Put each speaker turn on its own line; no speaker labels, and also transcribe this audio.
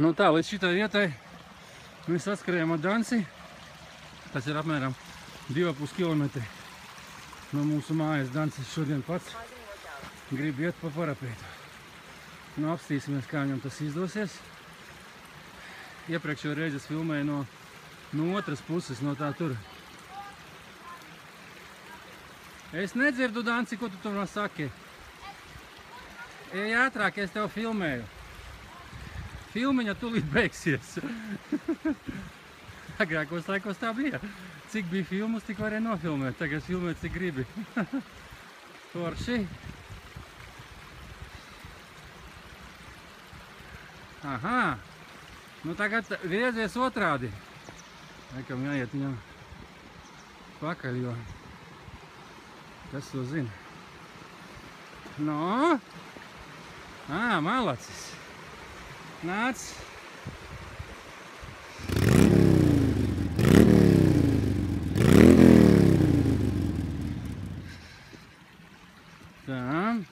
Nu tā, līdz šitai vietai mēs saskrējām ar Danci. Tas ir apmēram 2,5 km no mūsu mājas. Dancis šodien pats grib iet pa parapeitu. Nu, apstīsimies, kā viņam tas izdosies. Iepriekšējo reizi es filmēju no otras puses, no tā tur. Es nedzirdu, Danci, ko tu tur man saki. Ej ātrāk, es tev filmēju. Filmiņa tūlīt beigsies. Agrākos laikos tā bija. Cik bija filmus, tik varēja nofilmēt. Tagad filmēt, cik gribi. Forši. Aha. Nu tagad griezies otrādi. Laikam jāiet viņam pakaļ, jo kas to zina. No. Malacis. Nāc. Tā.